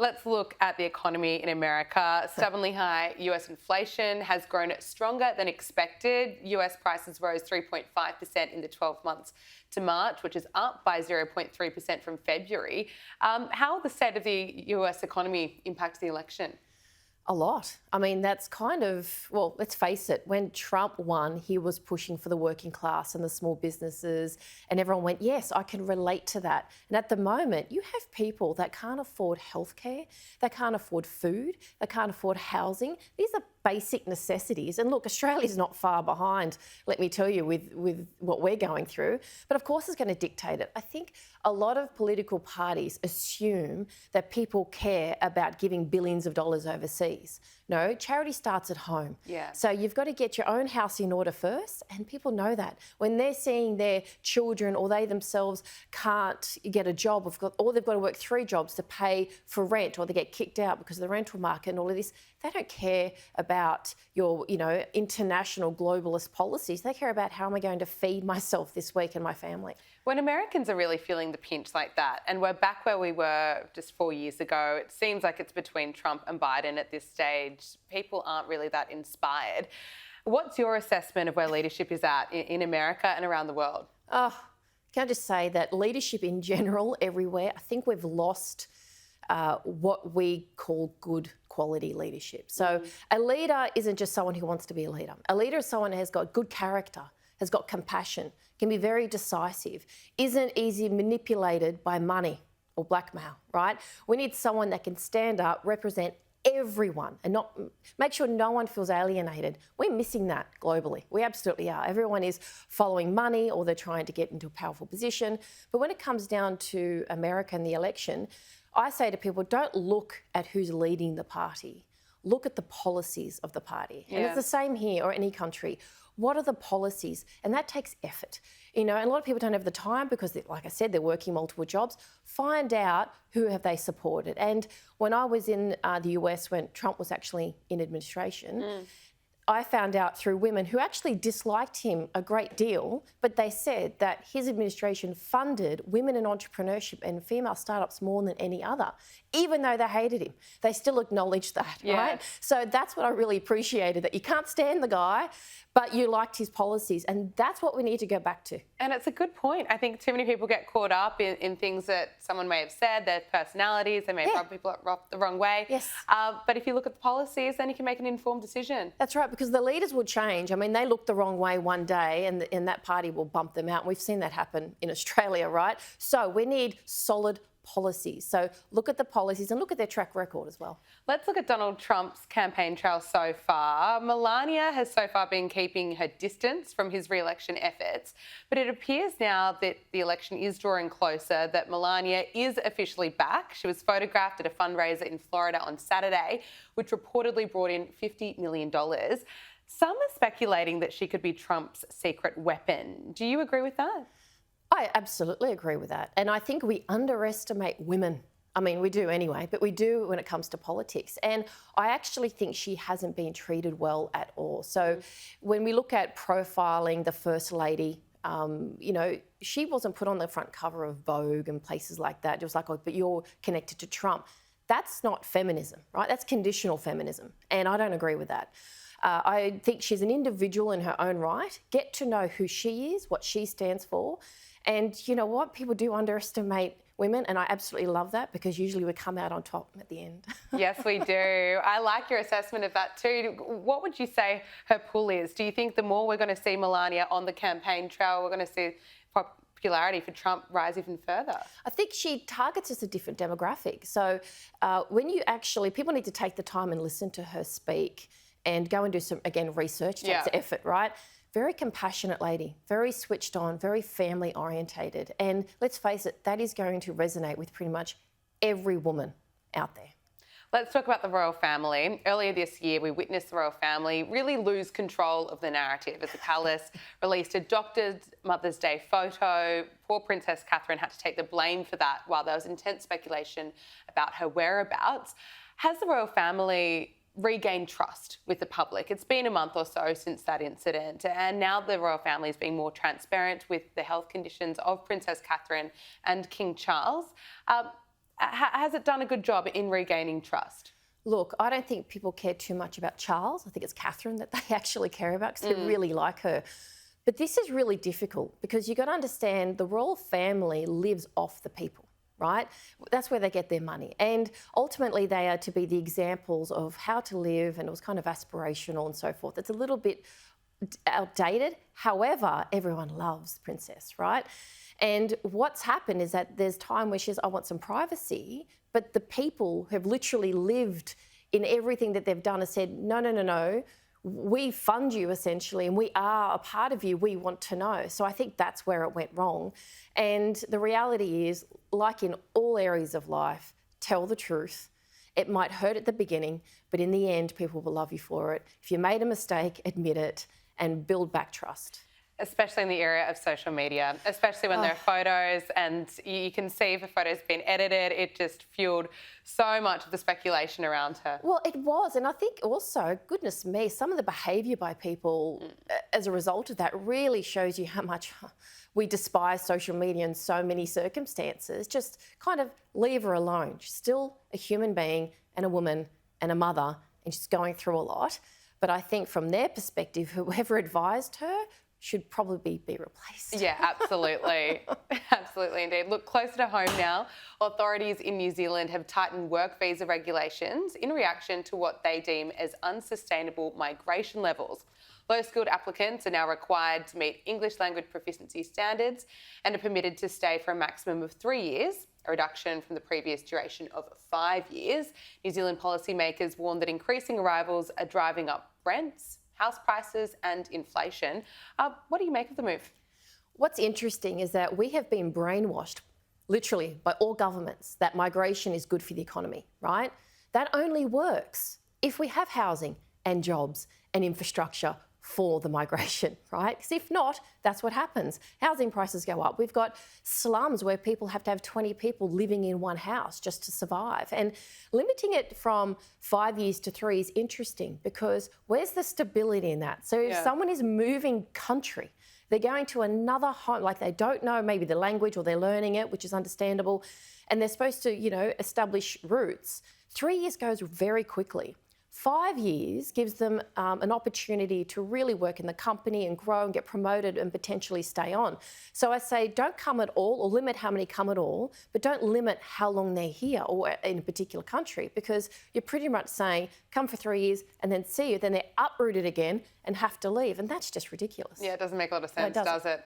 Let's look at the economy in America. Stubbornly high US inflation has grown stronger than expected. US prices rose 3.5% in the 12 months to March, which is up by 0.3% from February. How will the state of the US economy impact the election? A lot. I mean, that's kind of, well, let's face it, when Trump won, he was pushing for the working class and the small businesses, and everyone went, yes, I can relate to that. And at the moment, you have people that can't afford healthcare, they can't afford food, they can't afford housing. These are basic necessities. And look, Australia's not far behind, let me tell you, with what we're going through. But of course it's going to dictate it. I think a lot of political parties assume that people care about giving billions of dollars overseas. No, charity starts at home. Yeah. So you've got to get your own house in order first, and people know that. When they're seeing their children or they themselves can't get a job, or they've got to work 3 jobs to pay for rent, or they get kicked out because of the rental market and all of this, they don't care about your, international globalist policies. They care about how am I going to feed myself this week and my family. When Americans are really feeling the pinch like that, and we're back where we were just 4 years ago, it seems like it's between Trump and Biden at this stage. People aren't really that inspired. What's your assessment of where leadership is at in America and around the world? Oh, can I just say that leadership in general, everywhere, I think we've lost what we call good quality leadership. So a leader isn't just someone who wants to be a leader. A leader is someone who has got good character, has got compassion, can be very decisive, isn't easily manipulated by money or blackmail, right? We need someone that can stand up, represent everyone and not make sure no one feels alienated. We're missing that globally. We absolutely are. Everyone is following money or they're trying to get into a powerful position. But when it comes down to America and the election, I say to people, don't look at who's leading the party. Look at the policies of the party. Yeah. And it's the same here or any country. What are the policies? And that takes effort. And a lot of people don't have the time because, like I said, they're working multiple jobs. Find out who have they supported. And when I was in the US, when Trump was actually in administration, I found out through women who actually disliked him a great deal, but they said that his administration funded women in entrepreneurship and female startups more than any other, even though they hated him. They still acknowledged that, right? So that's what I really appreciated, that you can't stand the guy, but you liked his policies, and that's what we need to go back to. And it's a good point. I think too many people get caught up in things that someone may have said, their personalities, they may have rubbed people up the wrong way. Yes. But if you look at the policies, then you can make an informed decision. That's right, because the leaders will change. I mean, they look the wrong way one day and that party will bump them out. And we've seen that happen in Australia, right? So we need solid policies. So look at the policies and look at their track record as well. Let's look at Donald Trump's campaign trail so far. Melania has so far been keeping her distance from his re-election efforts, but it appears now that the election is drawing closer, that Melania is officially back. She was photographed at a fundraiser in Florida on Saturday, which reportedly brought in $50 million. Some are speculating that she could be Trump's secret weapon. Do you agree with that? I absolutely agree with that. And I think we underestimate women. I mean, we do anyway, but we do when it comes to politics. And I actually think she hasn't been treated well at all. So when we look at profiling the First Lady, she wasn't put on the front cover of Vogue and places like that. It was like, oh, but you're connected to Trump. That's not feminism, right? That's conditional feminism. And I don't agree with that. I think she's an individual in her own right. Get to know who she is, what she stands for. And you know what? People do underestimate women, and I absolutely love that because usually we come out on top at the end. Yes, we do. I like your assessment of that too. What would you say her pull is? Do you think the more we're going to see Melania on the campaign trail, we're going to see popularity for Trump rise even further? I think she targets just a different demographic. So when you actually, people need to take the time and listen to her speak and go and do some, again, research, takes effort, right? Very compassionate lady, very switched on, very family orientated. And let's face it, that is going to resonate with pretty much every woman out there. Let's talk about the royal family. Earlier this year, we witnessed the royal family really lose control of the narrative as the palace released a doctored Mother's Day photo. Poor Princess Catherine had to take the blame for that while there was intense speculation about her whereabouts. Has the royal family regain trust with the public? It's been a month or so since that incident, and now the royal family is being more transparent with the health conditions of Princess Catherine and King Charles. has it done a good job in regaining trust? Look, I don't think people care too much about Charles. I think it's Catherine that they actually care about because they really like her. But this is really difficult because you've got to understand the royal family lives off the people, right? That's where they get their money. And ultimately they are to be the examples of how to live, and it was kind of aspirational and so forth. It's a little bit outdated. However, everyone loves the princess, right? And what's happened is that there's time where she says, I want some privacy, but the people who have literally lived in everything that they've done have said, no, no, no, no, we fund you essentially and we are a part of you, we want to know. So I think that's where it went wrong. And the reality is, like in all areas of life, tell the truth. It might hurt at the beginning, but in the end, people will love you for it. If you made a mistake, admit it and build back trust. Especially in the area of social media, especially when there are photos and you can see if a photo's been edited. It just fueled so much of the speculation around her. Well, it was. And I think also, goodness me, some of the behaviour by people as a result of that really shows you how much we despise social media in so many circumstances. Just kind of leave her alone. She's still a human being and a woman and a mother, and she's going through a lot. But I think from their perspective, whoever advised her should probably be replaced. Yeah, absolutely. Absolutely indeed. Look, closer to home now, authorities in New Zealand have tightened work visa regulations in reaction to what they deem as unsustainable migration levels. Low-skilled applicants are now required to meet English language proficiency standards and are permitted to stay for a maximum of 3 years, a reduction from the previous duration of 5 years. New Zealand policymakers warn that increasing arrivals are driving up rents, house prices and inflation. What do you make of the move? What's interesting is that we have been brainwashed, literally, by all governments that migration is good for the economy, right? That only works if we have housing and jobs and infrastructure for the migration, right? Because if not, that's what happens. Housing prices go up. We've got slums where people have to have 20 people living in one house just to survive. And limiting it from 5 years to 3 is interesting because where's the stability in that? So if someone is moving country, they're going to another home, like they don't know maybe the language or they're learning it, which is understandable, and they're supposed to, establish roots. 3 years goes very quickly. 5 years gives them an opportunity to really work in the company and grow and get promoted and potentially stay on. So I say don't come at all, or limit how many come at all, but don't limit how long they're here or in a particular country, because you're pretty much saying come for 3 years and then see you, then they're uprooted again and have to leave, and that's just ridiculous. Yeah, it doesn't make a lot of sense, does it?